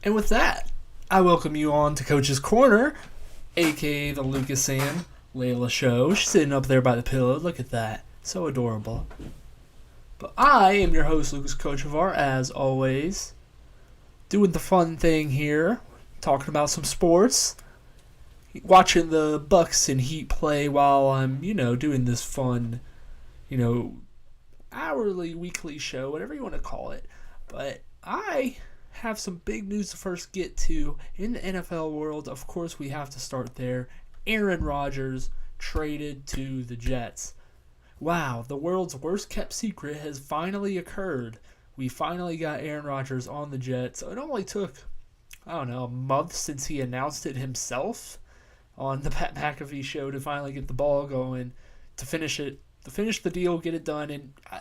And with that, I welcome you on to Coach's Corner, aka the Lucas and Layla show. She's sitting up there by the pillow. Look at that. So adorable. But I am your host, Lucas Kochevar, as always. Doing the fun thing here, talking about some sports. Watching the Bucks and Heat play while I'm, doing this fun, hourly, weekly show, whatever you want to call it. But I have some big news to first get to in the NFL world. Of course, we have to start there. Aaron Rodgers traded to the Jets. Wow, the world's worst kept secret has finally occurred. We finally got Aaron Rodgers on the Jets. It only took, a month since he announced it himself on the Pat McAfee show to finally get the ball going, to finish the deal, get it done. And I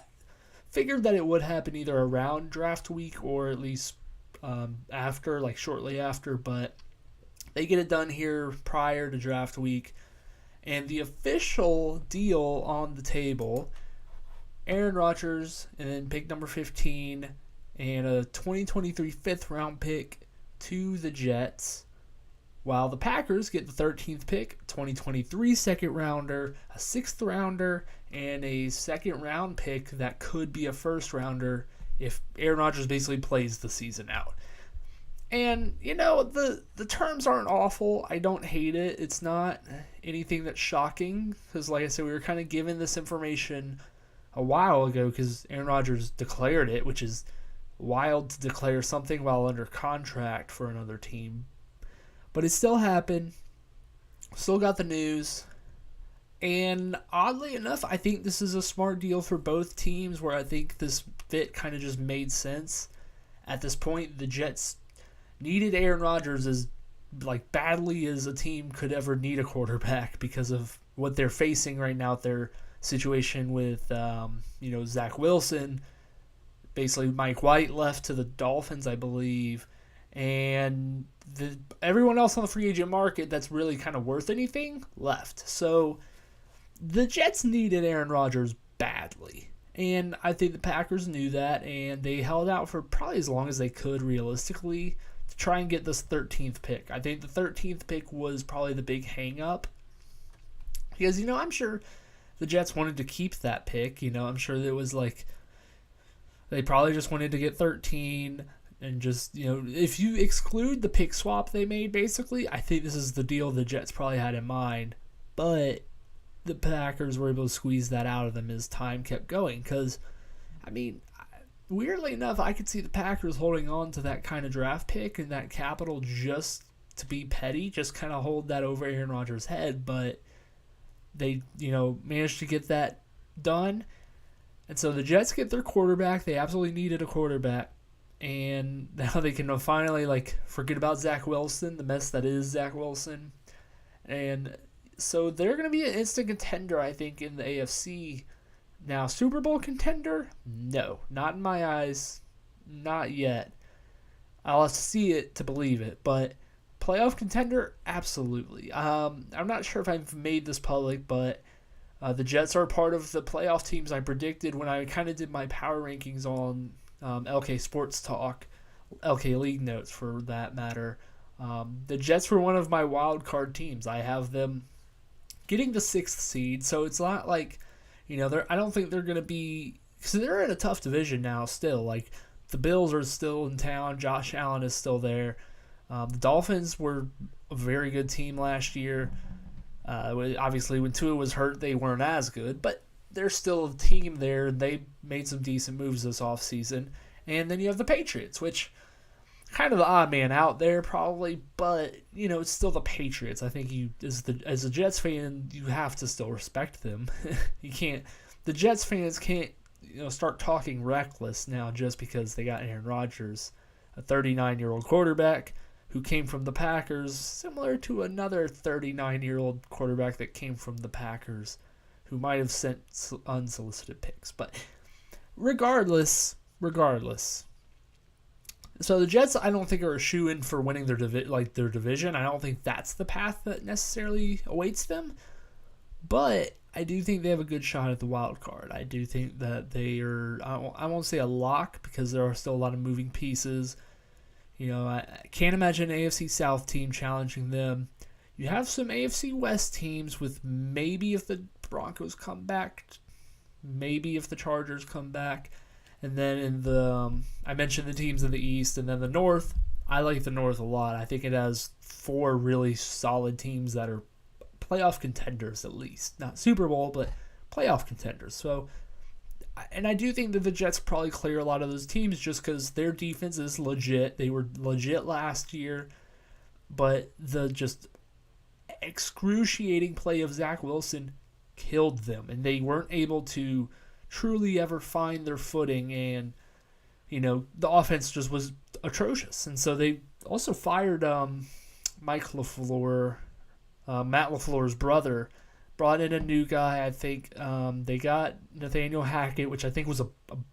figured that it would happen either around draft week or at least after, shortly after, but they get it done here prior to draft week. And the official deal on the table, Aaron Rodgers and then pick number 15 and a 2023 fifth round pick to the Jets, while the Packers get the 13th pick, 2023 second rounder, a sixth rounder, and a second round pick that could be a first rounder if Aaron Rodgers basically plays the season out. And, the terms aren't awful. I don't hate it. It's not anything that's shocking because, like I said, we were kind of given this information a while ago because Aaron Rodgers declared it, which is wild to declare something while under contract for another team. But it still happened. Still got the news. And oddly enough, I think this is a smart deal for both teams where I think this fit kind of just made sense. At this point, the Jets needed Aaron Rodgers as badly as a team could ever need a quarterback because of what they're facing right now, their situation with, Zach Wilson. Basically, Mike White left to the Dolphins, I believe. And everyone else on the free agent market that's really kind of worth anything left. So the Jets needed Aaron Rodgers badly. And I think the Packers knew that, and they held out for probably as long as they could realistically to try and get this 13th pick. I think the 13th pick was probably the big hang-up. Because, I'm sure the Jets wanted to keep that pick. I'm sure it was they probably just wanted to get 13 and just, if you exclude the pick swap they made, basically, I think this is the deal the Jets probably had in mind. But the Packers were able to squeeze that out of them as time kept going. Because, weirdly enough, I could see the Packers holding on to that kind of draft pick and that capital just to be petty, just kind of hold that over Aaron Rodgers' head. But they, managed to get that done. And so the Jets get their quarterback. They absolutely needed a quarterback. And now they can finally, forget about Zach Wilson, the mess that is Zach Wilson. And so they're going to be an instant contender, I think, in the AFC. Now, Super Bowl contender? No, not in my eyes. Not yet. I'll have to see it to believe it. But playoff contender? Absolutely. I'm not sure if I've made this public, but the Jets are part of the playoff teams I predicted when I kind of did my power rankings on LK Sports Talk, LK League Notes for that matter. The Jets were one of my wild card teams. I have them getting the 6th seed, so it's not I don't think they're going to be, because they're in a tough division now still. The Bills are still in town. Josh Allen is still there. The Dolphins were a very good team last year. Obviously, when Tua was hurt, they weren't as good, but they're still a team there. They made some decent moves this offseason. And then you have the Patriots, which kind of the odd man out there probably, but, it's still the Patriots. I think as a Jets fan, you have to still respect them. The Jets fans can't, start talking reckless now just because they got Aaron Rodgers, a 39-year-old quarterback who came from the Packers, similar to another 39-year-old quarterback that came from the Packers, who might have sent unsolicited picks. But regardless. So the Jets, I don't think, are a shoo-in for winning their division. I don't think that's the path that necessarily awaits them. But I do think they have a good shot at the wild card. I do think that they are, I won't say a lock because there are still a lot of moving pieces. I can't imagine an AFC South team challenging them. You have some AFC West teams with maybe if the Broncos come back, maybe if the Chargers come back. And then in I mentioned the teams in the East, and then the North. I like the North a lot. I think it has 4 really solid teams that are playoff contenders at least. Not Super Bowl, but playoff contenders. So, and I do think that the Jets probably clear a lot of those teams just because their defense is legit. They were legit last year, but the just excruciating play of Zach Wilson killed them, and they weren't able to truly ever find their footing, and the offense just was atrocious. And so they also fired Mike LaFleur, Matt LaFleur's brother, brought in a new guy. I think they got Nathaniel Hackett, which I think was a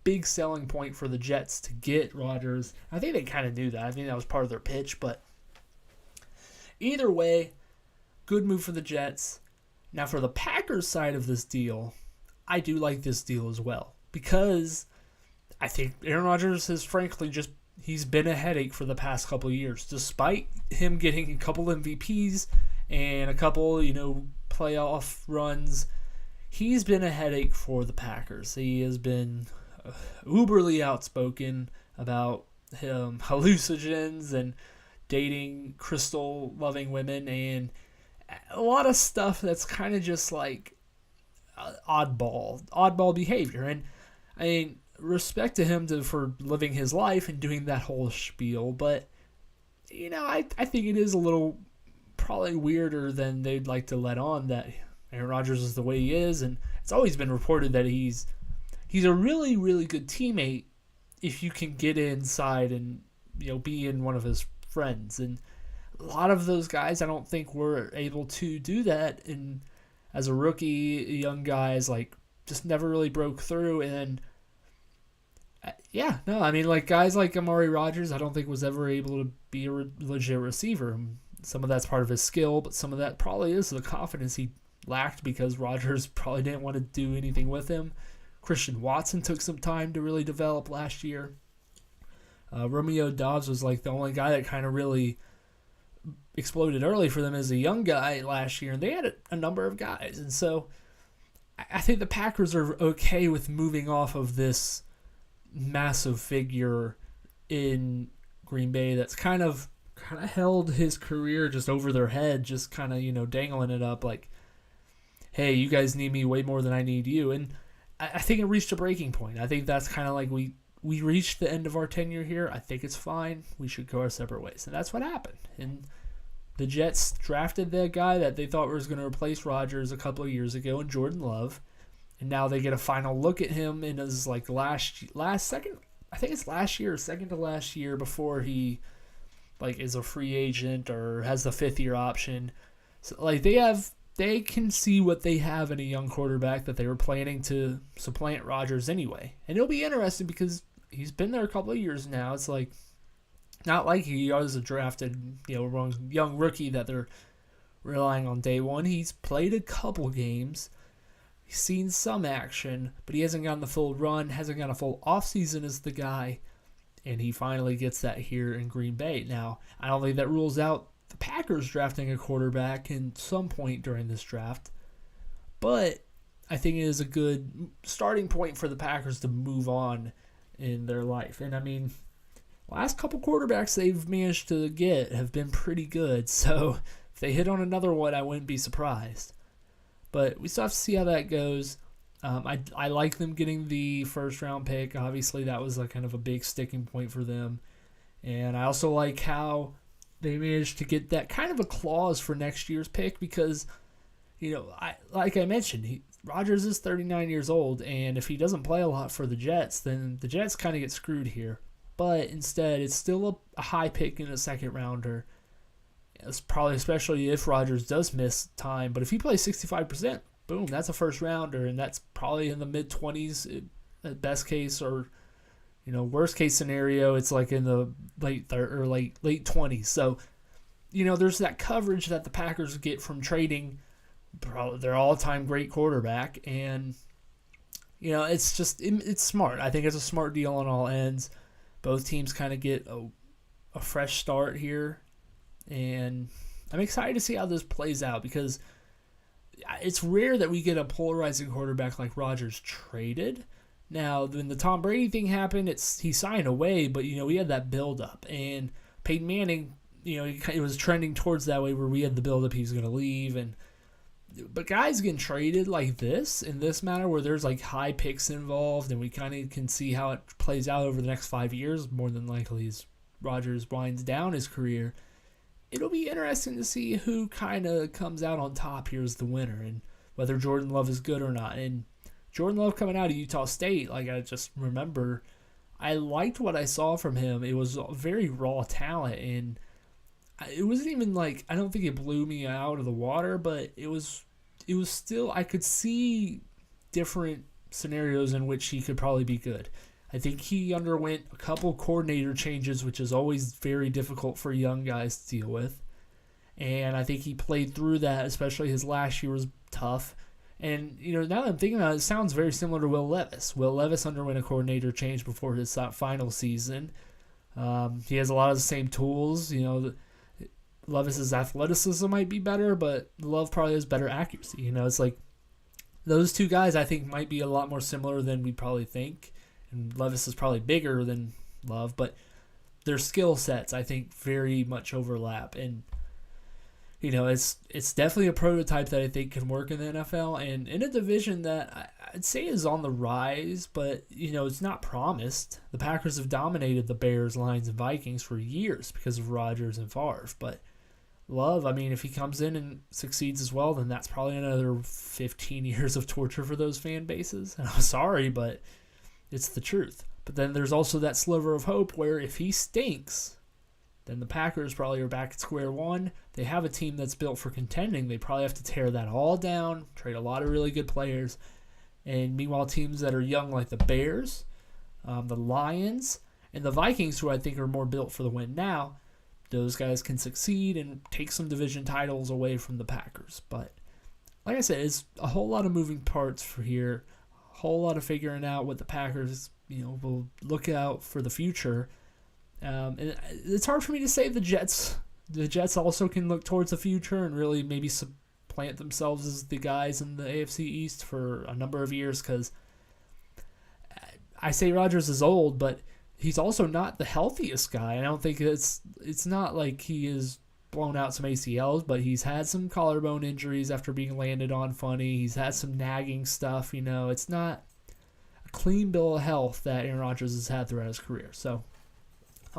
big selling point for the Jets to get Rodgers. I think they kind of knew that. I think that was part of their pitch, but either way, good move for the Jets. Now for the Packers side of this deal, I do like this deal as well, because I think Aaron Rodgers has frankly he's been a headache for the past couple of years. Despite him getting a couple MVPs and a couple, playoff runs, he's been a headache for the Packers. He has been uberly outspoken about hallucinogens and dating crystal-loving women, and a lot of stuff that's kind of just like oddball behavior. And I mean, respect to him for living his life and doing that whole spiel, but I think it is a little probably weirder than they'd like to let on that Aaron Rodgers is the way he is. And it's always been reported that he's a really, really good teammate if you can get inside and be in one of his friends. And a lot of those guys I don't think were able to do that, and as a rookie, young guys just never really broke through. And guys like Amari Rodgers, I don't think was ever able to be a legit receiver. Some of that's part of his skill, but some of that probably is the confidence he lacked because Rodgers probably didn't want to do anything with him. Christian Watson took some time to really develop last year. Romeo Doubs was the only guy that kind of really exploded early for them as a young guy last year, and they had a number of guys. And so I think the Packers are okay with moving off of this massive figure in Green Bay that's kind of held his career just over their head, just kind of, dangling it up like, hey, you guys need me way more than I need you. And I think it reached a breaking point. I think that's kind of like we reached the end of our tenure here. I think it's fine. We should go our separate ways. And that's what happened. And the Jets drafted the guy that they thought was going to replace Rodgers a couple of years ago in Jordan Love. And now they get a final look at him in his second year or second to last year before he is a free agent or has the 5th-year option. So they can see what they have in a young quarterback that they were planning to supplant Rodgers anyway. And it'll be interesting because he's been there a couple of years now. It's not like he was a drafted, young rookie that they're relying on day one. He's played a couple games. He's seen some action, but he hasn't gotten the full run, hasn't gotten a full offseason as the guy, and he finally gets that here in Green Bay. Now, I don't think that rules out the Packers drafting a quarterback in some point during this draft, but I think it is a good starting point for the Packers to move on in their life. And I mean, last couple quarterbacks they've managed to get have been pretty good, so if they hit on another one, I wouldn't be surprised. But we still have to see how that goes. I like them getting the first-round pick. Obviously, that was kind of a big sticking point for them. And I also like how they managed to get that kind of a clause for next year's pick because, like I mentioned, Rodgers is 39 years old, and if he doesn't play a lot for the Jets, then the Jets kind of get screwed here. But instead, it's still a high pick in a second-rounder. It's probably especially if Rodgers does miss time. But if he plays 65%, boom, that's a first rounder, and that's probably in the mid-20s at best case, or worst case scenario, it's in the late 20s. So, there's that coverage that the Packers get from trading their all-time great quarterback, and it's smart. I think it's a smart deal on all ends. Both teams kind of get a a fresh start here, and I'm excited to see how this plays out because it's rare that we get a polarizing quarterback like Rodgers traded. Now, when the Tom Brady thing happened, he signed away, but we had that build up, and Peyton Manning, it was trending towards that way where we had the build up he was going to leave, but guys getting traded like this in this manner where there's like high picks involved, and we kind of can see how it plays out over the next 5 years. More than likely, as Rodgers winds down his career, it'll be interesting to see who kind of comes out on top here as the winner, and whether Jordan Love is good or not. And Jordan Love coming out of Utah State, like I just remember, I liked what I saw from him. It was very raw talent, and it wasn't even like, I don't think it blew me out of the water, but it was still, I could see different scenarios in which he could probably be good. I think he underwent a couple coordinator changes, which is always very difficult for young guys to deal with. And I think he played through that, especially his last year was tough. And, now that I'm thinking about it, it sounds very similar to Will Levis. Will Levis underwent a coordinator change before his final season. He has a lot of the same tools. Levis's athleticism might be better, but Love probably has better accuracy. It's like those two guys I think might be a lot more similar than we probably think. And Levis is probably bigger than Love, but their skill sets I think very much overlap. And it's definitely a prototype that I think can work in the NFL, and in a division that I'd say is on the rise, but it's not promised. The Packers have dominated the Bears, Lions, and Vikings for years because of Rodgers and Favre. But Love, if he comes in and succeeds as well, then that's probably another 15 years of torture for those fan bases. And I'm sorry, but it's the truth. But then there's also that sliver of hope where if he stinks, then the Packers probably are back at square one. They have a team that's built for contending. They probably have to tear that all down, trade a lot of really good players. And meanwhile, teams that are young like the Bears, the Lions, and the Vikings, who I think are more built for the win now, those guys can succeed and take some division titles away from the Packers. But like I said, it's a whole lot of moving parts for here, a whole lot of figuring out what the Packers will look out for the future. And it's hard for me to say the Jets. The Jets also can look towards the future and really maybe supplant themselves as the guys in the AFC East for a number of years, because I say Rodgers is old, but he's also not the healthiest guy. I don't think it's not like he is blown out some ACLs, but he's had some collarbone injuries after being landed on funny. He's had some nagging stuff. It's not a clean bill of health that Aaron Rodgers has had throughout his career. So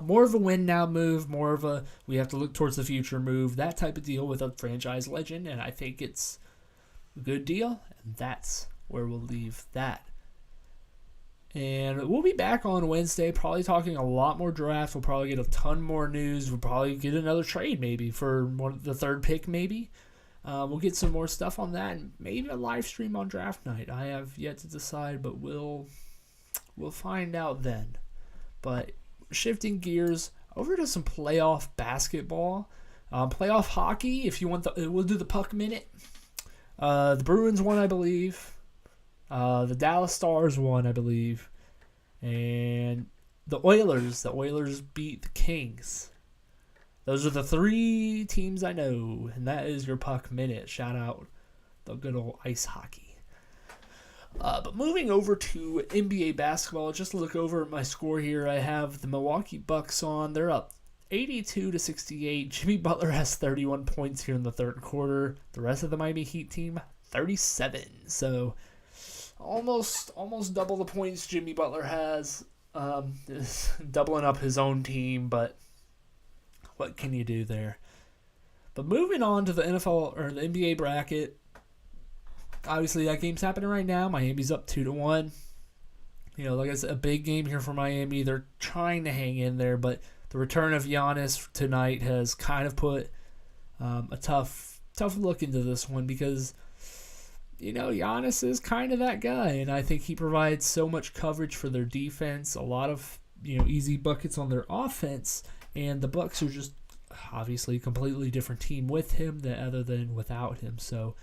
more of a win now move, more of a we have to look towards the future move, that type of deal with a franchise legend, and I think it's a good deal, and that's where we'll leave that. And we'll be back on Wednesday, probably talking a lot more draft. We'll probably get a ton more news. We'll probably get another trade maybe for the third pick maybe. We'll get some more stuff on that, and maybe a live stream on draft night. I have yet to decide, but we'll find out then. But shifting gears over to some playoff basketball, playoff hockey. If you want, we'll do the puck minute. The Bruins won, I believe. The Dallas Stars won, I believe, and the Oilers beat the Kings. Those are the three teams I know, and that is your puck minute. Shout out the good old ice hockey. But moving over to NBA basketball, just to look over at my score here, I have the Milwaukee Bucks on. They're up 82-68. Jimmy Butler has 31 points here in the third quarter. The rest of the Miami Heat team, 37. So almost double the points Jimmy Butler has. Doubling up his own team, but what can you do there? But moving on to the NFL or the NBA bracket. Obviously, that game's happening right now. Miami's up 2-1. Like I said, a big game here for Miami. They're trying to hang in there, but the return of Giannis tonight has kind of put a tough look into this one because, Giannis is kind of that guy, and I think he provides so much coverage for their defense, a lot of, easy buckets on their offense, and the Bucks are just obviously a completely different team with him other than without him. So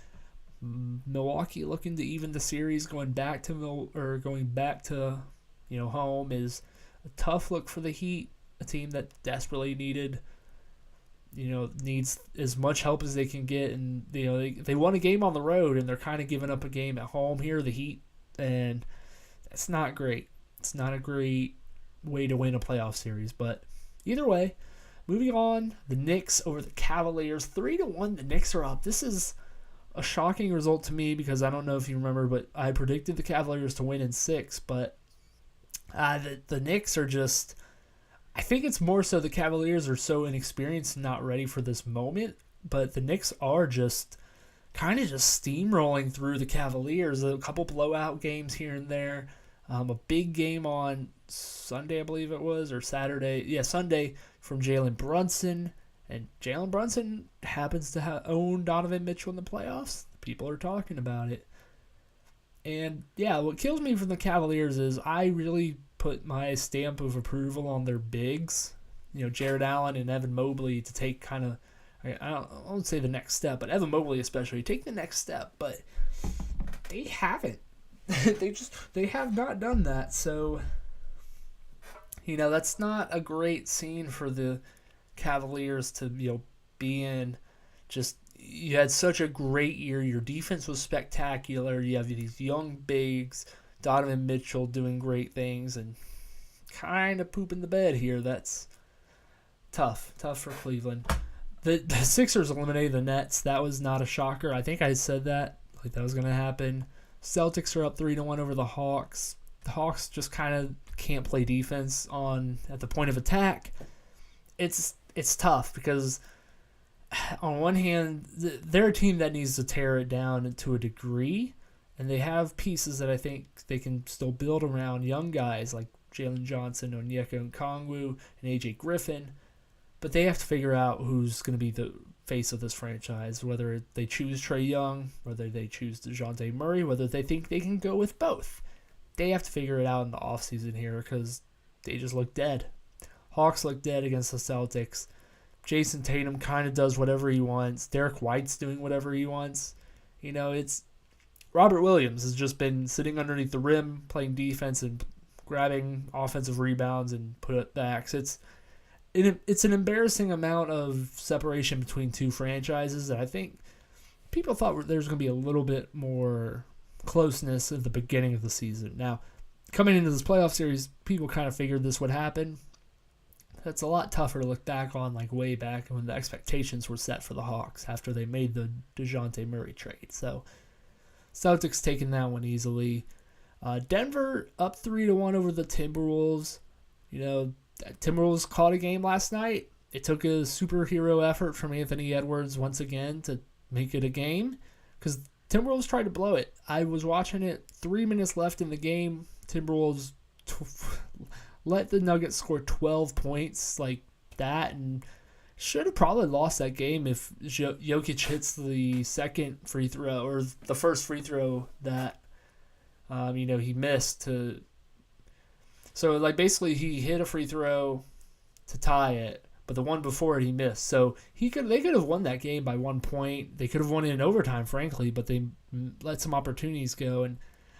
Milwaukee looking to even the series, going back to home is a tough look for the Heat. a team that desperately needs as much help as they can get, and they won a game on the road, and they're kind of giving up a game at home here, the Heat, and that's not great. It's not a great way to win a playoff series, but either way, moving on, the Knicks over the Cavaliers, 3-1. The Knicks are up. This is a shocking result to me because I don't know if you remember, but I predicted the Cavaliers to win in 6, but the Knicks are just, I think it's more so the Cavaliers are so inexperienced and not ready for this moment, but the Knicks are just kind of just steamrolling through the Cavaliers. A couple blowout games here and there. A big game on Sunday, I believe it was, or Saturday. Yeah, Sunday from Jalen Brunson. And Jalen Brunson happens to own Donovan Mitchell in the playoffs. People are talking about it. And, yeah, what kills me from the Cavaliers is I really put my stamp of approval on their bigs. Jared Allen and Evan Mobley to take kind of, I won't say the next step, but Evan Mobley especially, take the next step. But they haven't. They have not done that. So, that's not a great scene for the Cavaliers to be in. Just, you had such a great year. Your defense was spectacular. You have these young bigs, Donovan Mitchell doing great things, and kind of pooping the bed here. That's tough for Cleveland. The Sixers eliminated the Nets. That was not a shocker. I think I said that was going to happen. Celtics are up 3-1 over the Hawks. The Hawks just kind of can't play defense at the point of attack. It's tough because on one hand, they're a team that needs to tear it down to a degree, and they have pieces that I think they can still build around young guys like Jalen Johnson, Onyeka Okongwu, and AJ Griffin, but they have to figure out who's going to be the face of this franchise, whether they choose Trae Young, whether they choose DeJounte Murray, whether they think they can go with both. They have to figure it out in the offseason here because they just look dead. Hawks look dead against the Celtics. Jason Tatum kind of does whatever he wants. Derek White's doing whatever he wants. It's Robert Williams has just been sitting underneath the rim, playing defense and grabbing offensive rebounds and putbacks. It's an embarrassing amount of separation between two franchises that I think people thought there was going to be a little bit more closeness at the beginning of the season. Now, coming into this playoff series, people kind of figured this would happen. That's a lot tougher to look back on, way back when the expectations were set for the Hawks after they made the DeJounte Murray trade. So, Celtics taking that one easily. Denver up 3-1 over the Timberwolves. Timberwolves caught a game last night. It took a superhero effort from Anthony Edwards once again to make it a game because Timberwolves tried to blow it. I was watching it, 3 minutes left in the game. Timberwolves let the Nuggets score 12 points like that and should have probably lost that game if Jokic hits the second free throw or the first free throw that he missed to. So basically he hit a free throw to tie it, but the one before it he missed. So they could have won that game by 1 point. They could have won it in overtime, frankly, but they let some opportunities go. And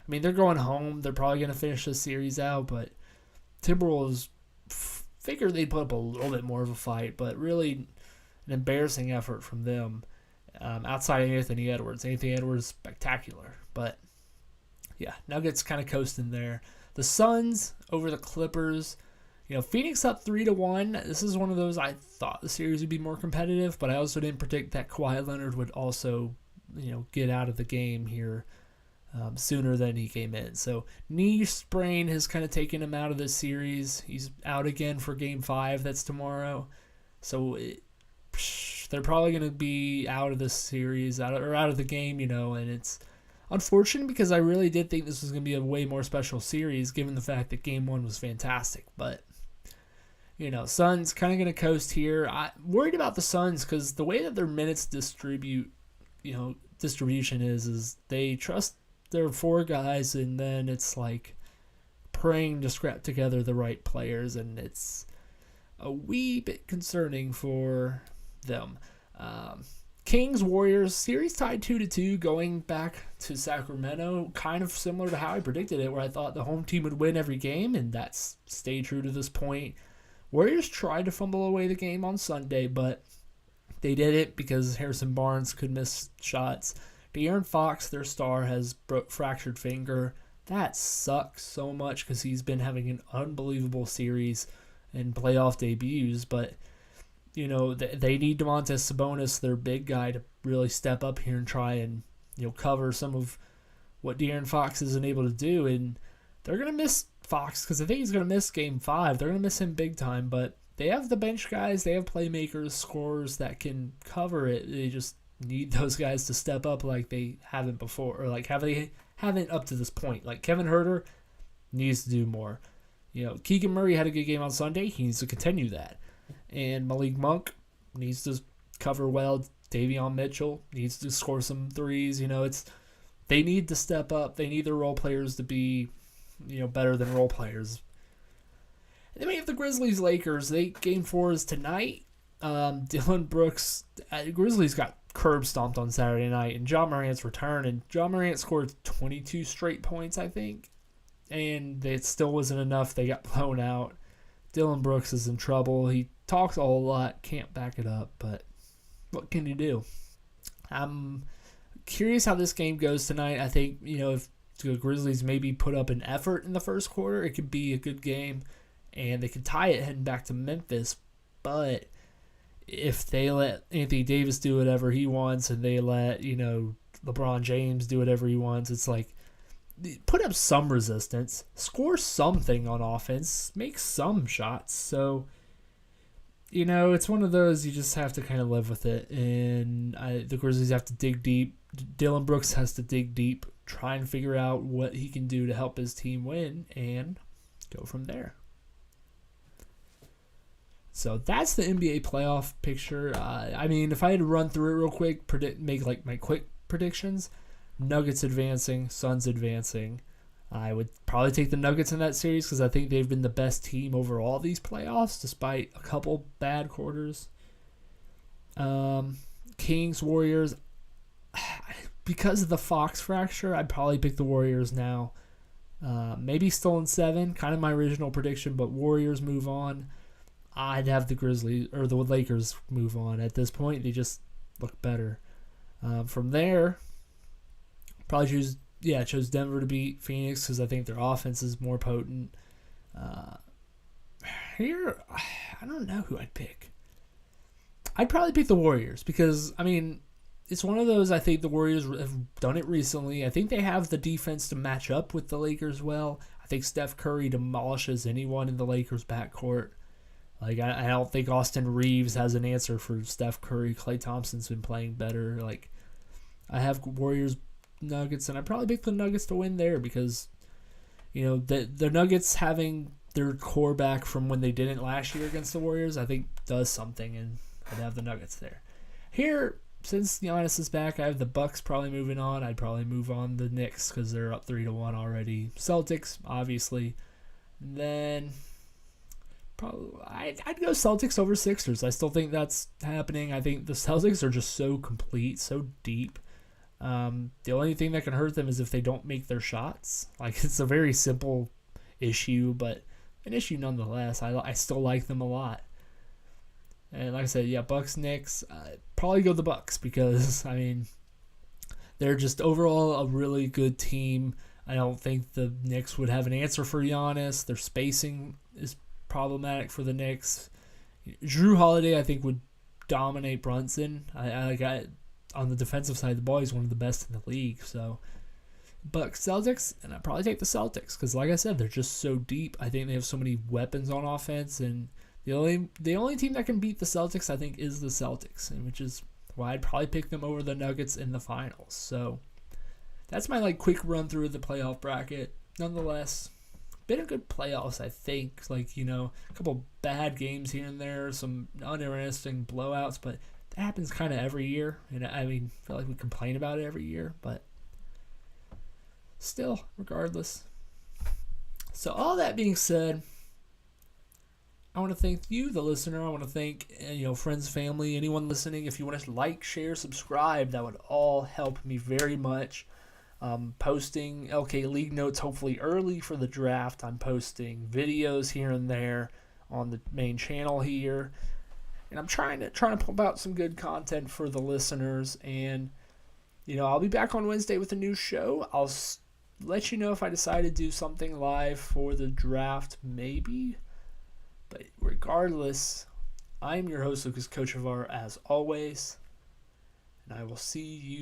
they're going home. They're probably going to finish the series out, but Timberwolves figured they'd put up a little bit more of a fight, but really an embarrassing effort from them outside of Anthony Edwards. Anthony Edwards, spectacular. But, yeah, Nuggets kind of coasting there. The Suns over the Clippers. Phoenix up 3-1. This is one of those I thought the series would be more competitive, but I also didn't predict that Kawhi Leonard would also, get out of the game here sooner than he came in. So knee sprain has kind of taken him out of this series. He's out again for Game 5. That's tomorrow. So they're probably going to be out of this series, out of the game, and it's unfortunate because I really did think this was going to be a way more special series given the fact that Game 1 was fantastic. But, Suns kind of going to coast here. I'm worried about the Suns because the way that their minutes distribution is they trust their four guys and then it's praying to scrap together the right players, and it's a wee bit concerning for them. Kings Warriors series tied 2-2 going back to Sacramento, kind of similar to how I predicted it, where I thought the home team would win every game, and that's stayed true to this point. Warriors tried to fumble away the game on Sunday, but they did it because Harrison Barnes could miss shots. De'Aaron Fox, their star, has fractured finger. That sucks so much because he's been having an unbelievable series and playoff debuts. But, they need Domantas Sabonis, their big guy, to really step up here and try and, cover some of what De'Aaron Fox isn't able to do. And they're going to miss Fox because I think he's going to miss Game 5. They're going to miss him big time. But they have the bench guys. They have playmakers, scorers that can cover it. They just need those guys to step up like they haven't before, or like they haven't up to this point. Like Kevin Huerter needs to do more. Keegan Murray had a good game on Sunday. He needs to continue that. And Malik Monk needs to cover well. Davion Mitchell needs to score some threes. They need to step up. They need their role players to be, better than role players. And then we have the Grizzlies-Lakers. Game 4 is tonight. Dillon Brooks, Grizzlies got curb stomped on Saturday night, and Ja Morant's return, and Ja Morant scored 22 straight points, I think, and it still wasn't enough. They got blown out. Dillon Brooks is in trouble. He talks a whole lot, can't back it up, but what can you do? I'm curious how this game goes tonight. I think, if the Grizzlies maybe put up an effort in the first quarter, it could be a good game, and they could tie it heading back to Memphis, but if they let Anthony Davis do whatever he wants and they let, LeBron James do whatever he wants, it's like, put up some resistance, score something on offense, make some shots. So, it's one of those you just have to kind of live with it. And the Grizzlies have to dig deep. Dillon Brooks has to dig deep, try and figure out what he can do to help his team win, and go from there. So that's the NBA playoff picture. If I had to run through it real quick, make like my quick predictions, Nuggets advancing, Suns advancing. I would probably take the Nuggets in that series because I think they've been the best team overall these playoffs, despite a couple bad quarters. Kings, Warriors. Because of the Fox fracture, I'd probably pick the Warriors now. Maybe still in 7, kind of my original prediction, but Warriors move on. I'd have the Grizzlies or the Lakers move on. At this point, they just look better. From there, probably chose Denver to beat Phoenix because I think their offense is more potent. Here, I don't know who I'd pick. I'd probably pick the Warriors because, it's one of those, I think the Warriors have done it recently. I think they have the defense to match up with the Lakers well. I think Steph Curry demolishes anyone in the Lakers backcourt. Like, I don't think Austin Reeves has an answer for Steph Curry. Klay Thompson's been playing better. Like, I have Warriors, Nuggets, and I probably pick the Nuggets to win there because, the Nuggets having their core back from when they didn't last year against the Warriors, I think does something, and I'd have the Nuggets there. Here, since Giannis is back, I have the Bucks probably moving on. I'd probably move on the Knicks because they're up 3-1 already. Celtics, obviously. And then probably I'd go Celtics over Sixers. I still think that's happening. I think the Celtics are just so complete, so deep. The only thing that can hurt them is if they don't make their shots. Like, it's a very simple issue, but an issue nonetheless. I still like them a lot. And like I said, Bucks, Knicks, probably go the Bucks because, they're just overall a really good team. I don't think the Knicks would have an answer for Giannis. Their spacing is problematic for the Knicks. Drew Holiday, I think, would dominate Brunson. On the defensive side of the ball, he's one of the best in the league. So, Bucks, Celtics, and I'd probably take the Celtics because, like I said, they're just so deep. I think they have so many weapons on offense, and the only team that can beat the Celtics, I think, is the Celtics, and which is why I'd probably pick them over the Nuggets in the finals. So, that's my quick run through of the playoff bracket. Nonetheless, been a good playoffs, I think. A couple bad games here and there, some uninteresting blowouts, but that happens kind of every year. And I feel like we complain about it every year, but still, regardless. So all that being said, I want to thank you, the listener. I want to thank friends, family, anyone listening. If you want to like, share, subscribe, that would all help me very much. Posting LK League notes hopefully early for the draft. I'm posting videos here and there on the main channel here. And I'm trying to pump out some good content for the listeners. And, I'll be back on Wednesday with a new show. I'll let you know if I decide to do something live for the draft, maybe. But regardless, I'm your host, Lucas Kochevar, as always. And I will see you